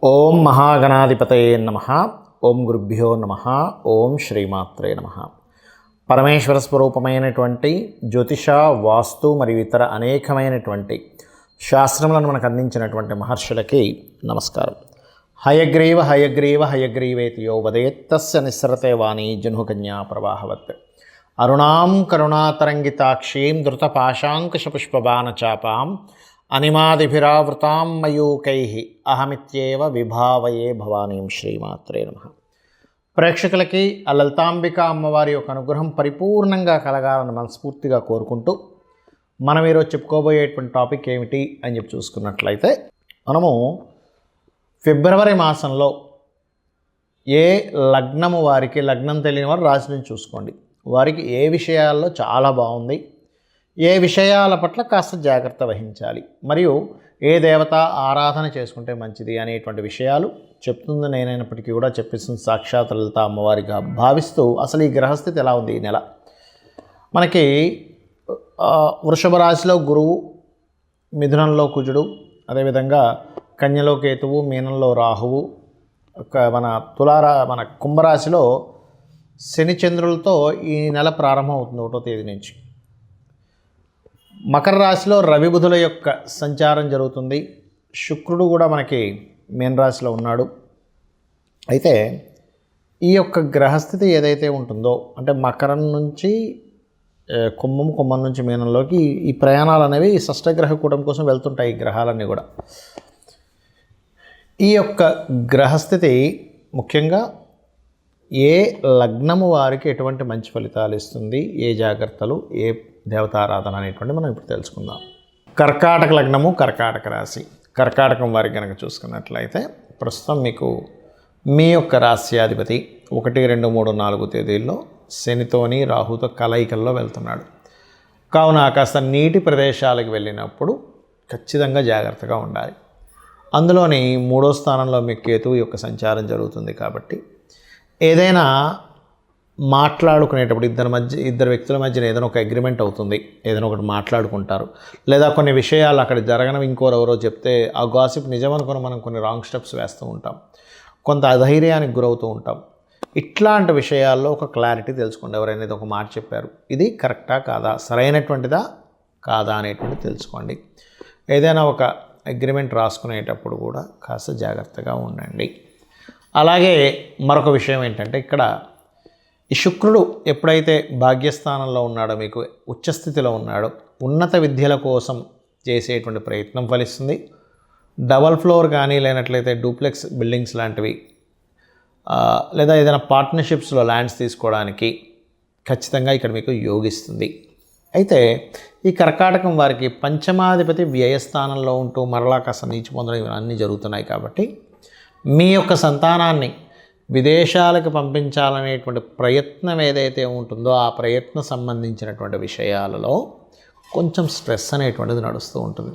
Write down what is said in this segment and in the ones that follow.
ఓం మహాగణాధిపతయే నమః. ఓం గురుభ్యో నమః. ఓం శ్రీమాత్రే నమః. పరమేశ్వర స్వరూపమైనటువంటి జ్యోతిష, వాస్తు మరియు ఇతర అనేకమైనటువంటి శాస్త్రములను మనకు అందించినటువంటి మహర్షులకి నమస్కారం. హయగ్రీవ హయగ్రీవ హయగ్రీవేతి యో వదేత్ తస్య నిస్సరతే వాణి జహ్నుకన్యా ప్రవాహవత్. అరుణాం కరుణాతరంగితాక్షీం ధృతపాశాంకుశపుష్పబాణచాపాం అనిమాదిభిరావృతాం మయూకైః అహమిత్యేవ విభావయే భవానీం. శ్రీమాత్రే నమః. ప్రేక్షకులకి ఆ లలితాంబిక అమ్మవారి యొక్క అనుగ్రహం పరిపూర్ణంగా కలగాలని మనస్ఫూర్తిగా కోరుకుంటూ మనం ఈరోజు చెప్పుకోబోయేటువంటి టాపిక్ ఏమిటి అని చెప్పి చూసుకున్నట్లయితే, మనము ఫిబ్రవరి మాసంలో ఏ లగ్నము వారికి, లగ్నం తెలియని వారు రాశి నుంచి చూసుకోండి, వారికి ఏ విషయాల్లో చాలా బాగుంది, ఏ విషయాల పట్ల కాస్త జాగ్రత్త వహించాలి, మరియు ఏ దేవత ఆరాధన చేసుకుంటే మంచిది అనేటువంటి విషయాలు చెప్తుంది నేనైనప్పటికీ కూడా చెప్పిస్తుంది సాక్షాత్ లలిత అమ్మవారిగా భావిస్తూ, అసలు ఈ గ్రహస్థితి ఎలా ఉంది ఈ నెల. మనకి వృషభ రాశిలో గురువు, మిథునంలో కుజుడు, అదేవిధంగా కన్యలో కేతువు, మీనంలో రాహువు, మన కుంభరాశిలో శని చంద్రులతో ఈ నెల ప్రారంభం అవుతుంది 1వ తేదీ నుంచి. మకర రాశిలో రవి బుధుల యొక్క సంచారం జరుగుతుంది. శుక్రుడు కూడా మనకి మీన రాశిలో ఉన్నాడు. అయితే ఈ యొక్క గ్రహస్థితి ఏదైతే ఉంటుందో, అంటే మకరం నుంచి కుంభం నుంచి మీనంలోకి ఈ ప్రయాణాలు అనేవి షష్టగ్రహ కూటమి కోసం వెళ్తుంటాయి. ఈ గ్రహాలన్నీ కూడా ఈ యొక్క గ్రహస్థితి ముఖ్యంగా ఏ లగ్నము వారికి ఎటువంటి మంచి ఫలితాలు ఇస్తుంది, ఏ జాగ్రత్తలు, ఏ దేవతారాధన అనేటువంటి మనం ఇప్పుడు తెలుసుకుందాం. కర్కాటక లగ్నము, కర్కాటక రాశి. కర్కాటకం వారికి కనుక చూసుకున్నట్లయితే ప్రస్తుతం మీకు మీ యొక్క రాశ్యాధిపతి 1, 2, 3, 4 తేదీల్లో శనితోని రాహుతో కలయికల్లో వెళ్తున్నాడు. కావున కాస్త నీటి ప్రదేశాలకు వెళ్ళినప్పుడు ఖచ్చితంగా జాగ్రత్తగా ఉండాలి. అందులోని 3వ స్థానంలో మీకు కేతువు యొక్క సంచారం జరుగుతుంది. కాబట్టి ఏదైనా మాట్లాడుకునేటప్పుడు ఇద్దరు వ్యక్తుల మధ్యన ఏదైనా ఒక అగ్రిమెంట్ అవుతుంది, ఏదైనా ఒకటి మాట్లాడుకుంటారు, లేదా కొన్ని విషయాలు అక్కడ జరగనవి ఇంకోరెవరో చెప్తే ఆ గాసిప్ నిజం అనుకుని మనం కొన్ని రాంగ్ స్టెప్స్ వేస్తూ ఉంటాం, కొంత అధైర్యానికి గురవుతూ ఉంటాం. ఇట్లాంటి విషయాల్లో ఒక క్లారిటీ తెలుసుకోండి. ఎవరైనా ఒక మాట చెప్పారు, ఇది కరెక్టా కాదా, సరైనటువంటిదా కాదా అనేటువంటిది తెలుసుకోండి. ఏదైనా ఒక అగ్రిమెంట్ రాసుకునేటప్పుడు కూడా కాస్త జాగ్రత్తగా ఉండండి. అలాగే మరొక విషయం ఏంటంటే, ఇక్కడ ఈ శుక్రుడు ఎప్పుడైతే భాగ్యస్థానంలో ఉన్నాడో, మీకు ఉచ్చస్థితిలో ఉన్నాడో, ఉన్నత విద్యల కోసం చేసేటువంటి ప్రయత్నం ఫలిస్తుంది. డబల్ ఫ్లోర్ కానీ, లేనట్లయితే డూప్లెక్స్ బిల్డింగ్స్ లాంటివి, లేదా ఏదైనా పార్ట్నర్షిప్స్లో ల్యాండ్స్ తీసుకోవడానికి ఖచ్చితంగా ఇక్కడ మీకు యోగిస్తుంది. అయితే ఈ కర్కాటకం వారికి పంచమాధిపతి వ్యయస్థానంలో ఉంటూ మరలా కాస్త నీచి పొందడం ఇవన్నీ జరుగుతున్నాయి. కాబట్టి మీ యొక్క సంతానాన్ని విదేశాలకు పంపించాలనేటువంటి ప్రయత్నం ఏదైతే ఉంటుందో, ఆ ప్రయత్నం సంబంధించినటువంటి విషయాలలో కొంచెం స్ట్రెస్ అనేటువంటిది నడుస్తూ ఉంటుంది.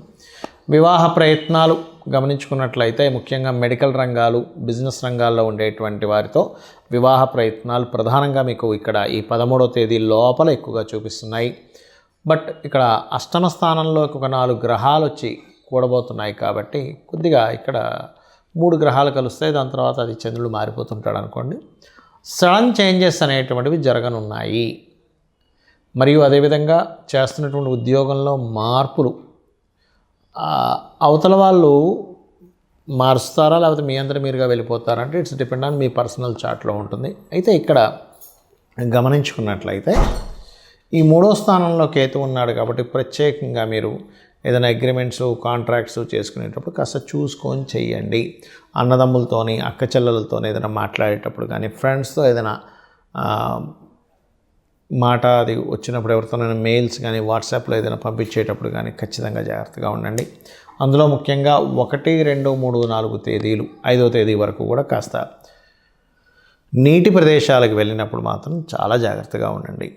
వివాహ ప్రయత్నాలు గమనించుకున్నట్లయితే ముఖ్యంగా మెడికల్ రంగాలు, బిజినెస్ రంగాల్లో ఉండేటువంటి వారితో వివాహ ప్రయత్నాలు ప్రధానంగా మీకు ఇక్కడ ఈ 13వ తేదీ లోపల ఎక్కువగా చూపిస్తున్నాయి. బట్ ఇక్కడ అష్టమ స్థానంలోకి ఒక 4 గ్రహాలు వచ్చి కూడబోతున్నాయి. కాబట్టి కొద్దిగా ఇక్కడ 3 గ్రహాలు కలుస్తాయి, దాని తర్వాత అది చంద్రుడు మారిపోతుంటాడు అనుకోండి. సడన్ చేంజెస్ అనేటువంటివి జరగనున్నాయి. మరియు అదేవిధంగా చేస్తున్నటువంటి ఉద్యోగంలో మార్పులు అవతల వాళ్ళు మారుస్తారా, లేకపోతే మీ అందరూ మీరుగా వెళ్ళిపోతారా అంటే ఇట్స్ డిపెండ్ ఆన్ మీ పర్సనల్ చార్ట్లో ఉంటుంది. అయితే ఇక్కడ గమనించుకున్నట్లయితే ఈ 3వ స్థానంలో కేతు ఉన్నాడు. కాబట్టి ప్రత్యేకంగా మీరు ఏదైనా అగ్రిమెంట్స్, కాంట్రాక్ట్స్ చేసుకునేటప్పుడు కాస్త చూసుకొని చెయ్యండి. అన్నదమ్ములతోని, అక్క చెల్లెలతోని ఏదైనా మాట్లాడేటప్పుడు కానీ, ఫ్రెండ్స్తో ఏదైనా మాట అది వచ్చినప్పుడు, ఎవరితోనైనా మెయిల్స్ కానీ, వాట్సాప్లో ఏదైనా పంపించేటప్పుడు కానీ ఖచ్చితంగా జాగ్రత్తగా ఉండండి. అందులో ముఖ్యంగా 1, 2, 3, 4 తేదీలు 5వ తేదీ వరకు కూడా కాస్త నీటి ప్రదేశాలకు వెళ్ళినప్పుడు మాత్రం చాలా జాగ్రత్తగా ఉండండి.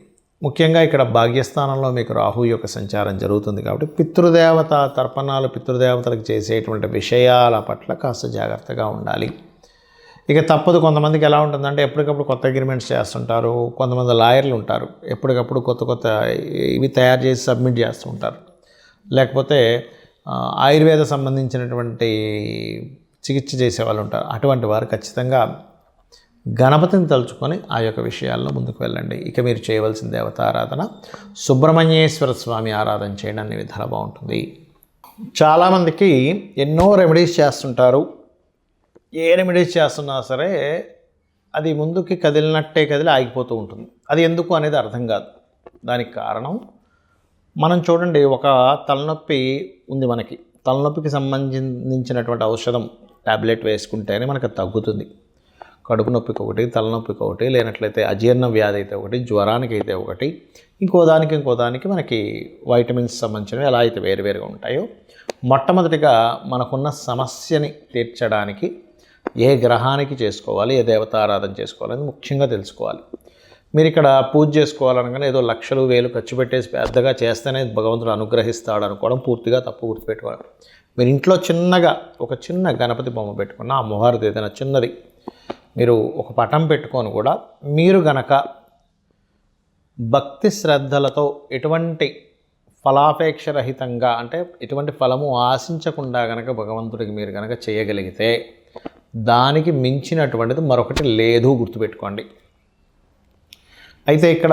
ముఖ్యంగా ఇక్కడ భాగ్యస్థానంలో మీకు రాహు యొక్క సంచారం జరుగుతుంది. కాబట్టి పితృదేవత తర్పణాలు, పితృదేవతలకు చేసేటువంటి విషయాల పట్ల కాస్త జాగ్రత్తగా ఉండాలి. ఇక తప్పదు. కొంతమందికి ఎలా ఉంటుందంటే ఎప్పటికప్పుడు కొత్త అగ్రిమెంట్స్ చేస్తుంటారు. కొంతమంది లాయర్లు ఉంటారు, ఎప్పటికప్పుడు కొత్త ఇవి తయారు చేసి సబ్మిట్ చేస్తూ ఉంటారు. లేకపోతే ఆయుర్వేద సంబంధించినటువంటి చికిత్స చేసే వాళ్ళు ఉంటారు. అటువంటి వారు ఖచ్చితంగా గణపతిని తలుచుకొని ఆ యొక్క విషయాల్లో ముందుకు వెళ్ళండి. ఇక మీరు చేయవలసిన దేవతారాధన సుబ్రహ్మణ్యేశ్వర స్వామి ఆరాధన చేయడం అన్ని విధాలా బాగుంటుంది. చాలామందికి ఎన్నో రెమెడీస్ చేస్తుంటారు. ఏ రెమెడీస్ చేస్తున్నా సరే అది ముందుకి కదిలినట్టే కదిలి ఆగిపోతూ ఉంటుంది. అది ఎందుకు అనేది అర్థం కాదు. దానికి కారణం మనం చూడండి, ఒక తలనొప్పి ఉంది మనకి. తలనొప్పికి సంబంధించినటువంటి ఔషధం టాబ్లెట్ వేసుకుంటేనే మనకు తగ్గుతుంది. కడుపు నొప్పికి ఒకటి, తలనొప్పికి ఒకటి, లేనట్లయితే అజీర్ణ వ్యాధి అయితే ఒకటి, జ్వరానికి అయితే ఒకటి, ఇంకో దానికి మనకి వైటమిన్స్ సంబంధించినవి ఎలా అయితే వేరువేరుగా ఉంటాయో, మొట్టమొదటిగా మనకున్న సమస్యని తీర్చడానికి ఏ గ్రహానికి చేసుకోవాలి, ఏ దేవతారాధన చేసుకోవాలని ముఖ్యంగా తెలుసుకోవాలి. మీరు ఇక్కడ పూజ చేసుకోవాలనగానే ఏదో లక్షలు వేలు ఖర్చు పెట్టేసి పెద్దగా చేస్తేనే భగవంతుడు అనుగ్రహిస్తాడు అనుకోవడం పూర్తిగా తప్పు. గుర్తుపెట్టుకోవాలి. మీరు ఇంట్లో చిన్నగా ఒక చిన్న గణపతి బొమ్మ పెట్టుకున్న, అమ్మవారిది ఏదైనా చిన్నది మీరు ఒక పటం పెట్టుకొని కూడా మీరు గనక భక్తి శ్రద్ధలతో ఎటువంటి ఫలాపేక్షరహితంగా, అంటే ఎటువంటి ఫలము ఆశించకుండా గనక భగవంతుడికి మీరు గనక చేయగలిగితే దానికి మించినటువంటిది మరొకటి లేదు. గుర్తుపెట్టుకోండి. అయితే ఇక్కడ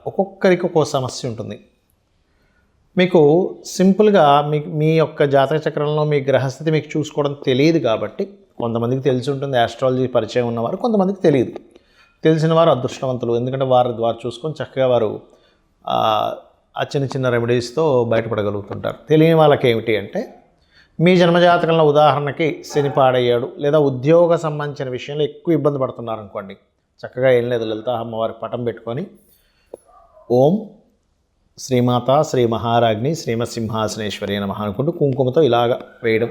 ఒక్కొక్కరికి ఒక్కో సమస్య ఉంటుంది. మీకు సింపుల్గా మీ యొక్క జాతక చక్రంలో మీ గ్రహస్థితి మీకు చూసుకోవడం తెలియదు కాబట్టి, కొంతమందికి తెలిసి ఉంటుంది ఆస్ట్రాలజీ పరిచయం ఉన్నవారు, కొంతమందికి తెలియదు. తెలిసిన వారు అదృష్టవంతులు, ఎందుకంటే వారు చూసుకొని చక్కగా వారు ఆ చిన్న రెమెడీస్తో బయటపడగలుగుతుంటారు. తెలియని వాళ్ళకి ఏమిటి అంటే, మీ జన్మజాతకంలో ఉదాహరణకి శని పాడయ్యాడు, లేదా ఉద్యోగ సంబంధించిన విషయంలో ఎక్కువ ఇబ్బంది పడుతున్నారు అనుకోండి, చక్కగా ఏం లేదు, లలిత అమ్మవారి పటం పెట్టుకొని ఓం శ్రీమాత శ్రీ మహారాజ్ని శ్రీమత్ సింహాసనేశ్వరి నమః అనుకుంటూ కుంకుమతో ఇలాగ వేయడం,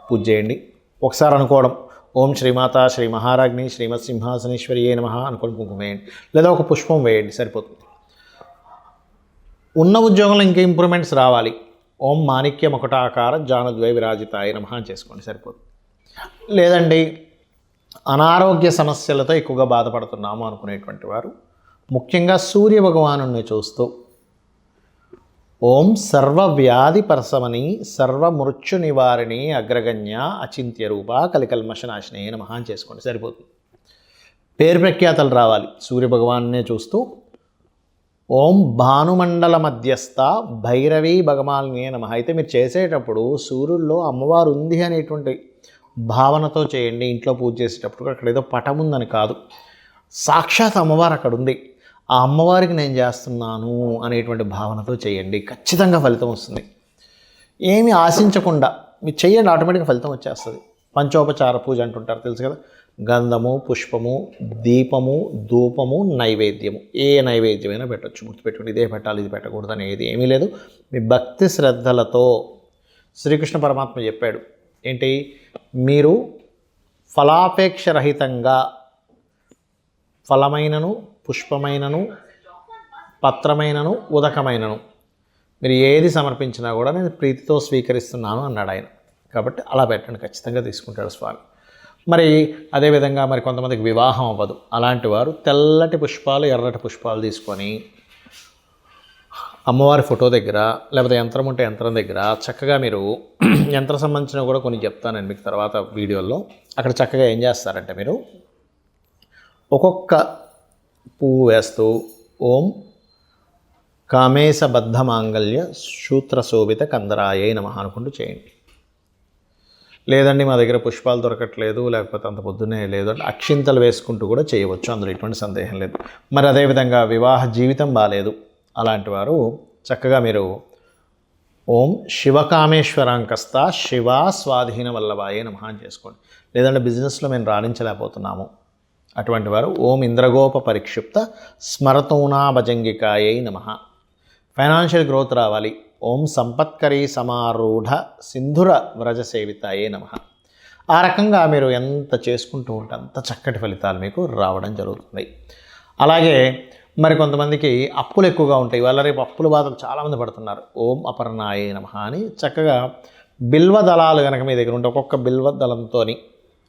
పూజ చేయండి. ఒకసారి అనుకోవడం, ఓం శ్రీమాత శ్రీ మహారాజ్ని శ్రీమత్ సింహాసనేశ్వరి నమః అనుకోని కుంకుమ వేయండి, లేదా ఒక పుష్పం వేయండి, సరిపోతుంది. ఉన్న ఉద్యోగంలో ఇంకా ఇంప్రూవ్మెంట్స్ రావాలి, ఓం మాణిక్య మకుటాకార జానద్వై విరాజితాయ నమః చేసుకోండి, సరిపోతుంది. లేదండి అనారోగ్య సమస్యలతో ఎక్కువగా బాధపడుతున్నాము అనుకునేటువంటి వారు ముఖ్యంగా సూర్య భగవాను చూస్తూ ఓం సర్వవ్యాధి పరసమని సర్వమృత్యు నివారిణి అగ్రగణ్య అచింత్య రూప కలికల్మషనాశిని నమః చేసుకోండి, సరిపోతుంది. పేరు ప్రఖ్యాతలు రావాలి, సూర్య భగవాన్నే చూస్తూ ఓం భానుమండల మధ్యస్థ భైరవీ భగమాలిని నమః. అయితే మీరు చేసేటప్పుడు సూర్యుల్లో అమ్మవారు ఉంది అనేటువంటి భావనతో చేయండి. ఇంట్లో పూజ చేసేటప్పుడు అక్కడ ఏదో పటం ఉందని కాదు, సాక్షాత్ అమ్మవారు అక్కడ ఉంది, ఆ అమ్మవారికి నేను చేస్తున్నాను అనేటువంటి భావనతో చేయండి. ఖచ్చితంగా ఫలితం వస్తుంది. ఏమీ ఆశించకుండా మీరు చేయండి, ఆటోమేటిక్గా ఫలితం వచ్చేస్తుంది. పంచోపచార పూజ అంటుంటారు, తెలుసు కదా. గంధము, పుష్పము, దీపము, ధూపము, నైవేద్యము, ఏ నైవేద్యమైనా పెట్టచ్చు. గుర్తుపెట్టుకుని ఇదే పెట్టాలి ఇది పెట్టకూడదు అనేది ఏమీ లేదు. మీ భక్తి శ్రద్ధలతో శ్రీకృష్ణ పరమాత్మ చెప్పాడు ఏంటి, మీరు ఫలాపేక్షరహితంగా ఫలమైనను, పుష్పమైనను, పత్రమైనను, ఉదకమైనను మీరు ఏది సమర్పించినా కూడా నేను ప్రీతితో స్వీకరిస్తున్నాను అన్నాడు ఆయన. కాబట్టి అలా పెట్టండి, ఖచ్చితంగా తీసుకుంటాడు స్వామి. మరి అదేవిధంగా మరి కొంతమందికి వివాహం అవ్వదు, అలాంటి వారు తెల్లటి పుష్పాలు, ఎర్రటి పుష్పాలు తీసుకొని అమ్మవారి ఫోటో దగ్గర, లేకపోతే యంత్రం ఉంటే యంత్రం దగ్గర చక్కగా మీరు యంత్రం సంబంధించినవి కూడా కొన్ని చెప్తానండి మీకు తర్వాత వీడియోలో. అక్కడ చక్కగా ఏం చేస్తారంటే మీరు ఒక్కొక్క పువ్వు వేస్తూ ఓం కామేశబద్ధ మాంగళ్య సూత్రశోభిత కందరాయే నమః అనుకుంటూ చేయండి. లేదండి మా దగ్గర పుష్పాలు దొరకట్లేదు, లేకపోతే అంత పొద్దున్నే లేదు అంటే అక్షింతలు వేసుకుంటూ కూడా చేయవచ్చు, అందులో ఎటువంటి సందేహం లేదు. మరి అదేవిధంగా వివాహ జీవితం బాగాలేదు, అలాంటి వారు చక్కగా మీరు ఓం శివకామేశ్వరాంకస్త శివా స్వాధీన వల్లభాయే నమః చేసుకోండి. లేదంటే బిజినెస్లో మేము రాణించలేకపోతున్నాము, అటువంటి వారు ఓం ఇంద్రగోప పరిక్షిప్త స్మరతూనా భజంగికాయై నమః. ఫైనాన్షియల్ గ్రోత్ రావాలి, ఓం సంపత్కరీ సమారూఢ సింధుర వ్రజ సేవితాయే నమః. ఆ రకంగా మీరు ఎంత చేసుకుంటూ ఉంటే అంత చక్కటి ఫలితాలు మీకు రావడం జరుగుతుంది. అలాగే మరి కొంతమందికి అప్పులు ఎక్కువగా ఉంటాయి, వాళ్ళ రేపు అప్పుల బాధలు చాలామంది పడుతున్నారు. ఓం అపర్ణాయే నమః అని చక్కగా బిల్వ దళాలు కనుక మీ దగ్గర ఉంటే ఒక్కొక్క బిల్వ దళంతో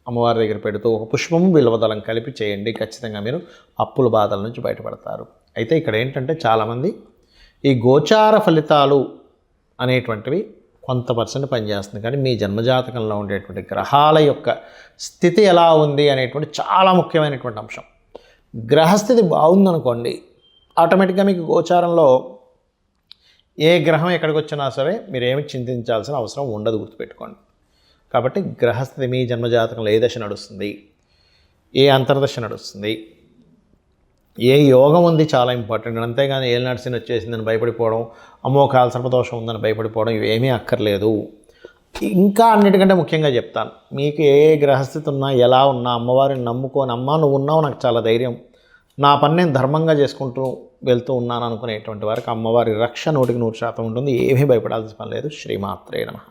అమ్మవారి దగ్గర పెడుతూ ఒక పుష్పము బిల్వదళం కలిపి చేయండి. ఖచ్చితంగా మీరు అప్పుల బాధల నుంచి బయటపడతారు. అయితే ఇక్కడ ఏంటంటే చాలామంది ఈ గోచార ఫలితాలు అనేటువంటివి కొంత పర్సెంట్ పనిచేస్తుంది. కానీ మీ జన్మజాతకంలో ఉండేటువంటి గ్రహాల యొక్క స్థితి ఎలా ఉంది అనేటువంటి చాలా ముఖ్యమైనటువంటి అంశం. గ్రహస్థితి బాగుందనుకోండి, ఆటోమేటిక్గా మీకు గోచారంలో ఏ గ్రహం ఎక్కడికి వచ్చినా సరే మీరేమి చింతించాల్సిన అవసరం ఉండదు, గుర్తుపెట్టుకోండి. కాబట్టి గ్రహస్థితి మీ జన్మజాతకంలో ఏ దశ నడుస్తుంది, ఏ అంతర్దశ నడుస్తుంది, ఏ యోగం ఉంది చాలా ఇంపార్టెంట్. అంతేగాని ఏలినాటి శని వచ్చేసిందని భయపడిపోవడం, అమ్మో కాలసర్పదోషం ఉందని భయపడిపోవడం ఇవేమీ అక్కర్లేదు. ఇంకా అన్నిటికంటే ముఖ్యంగా చెప్తాను, మీకు ఏ గ్రహస్థితి ఉన్నా ఎలా ఉన్నా అమ్మవారిని నమ్ముకొని, అమ్మ నువ్వు ఉన్నావు నాకు చాలా ధైర్యం, నా పని నేను ధర్మంగా చేసుకుంటూ వెళ్తూ ఉన్నాను అనుకునేటువంటి వారికి అమ్మవారి రక్ష 100% ఉంటుంది. ఏమీ భయపడాల్సిన పని లేదు. శ్రీమాత్రే నమః.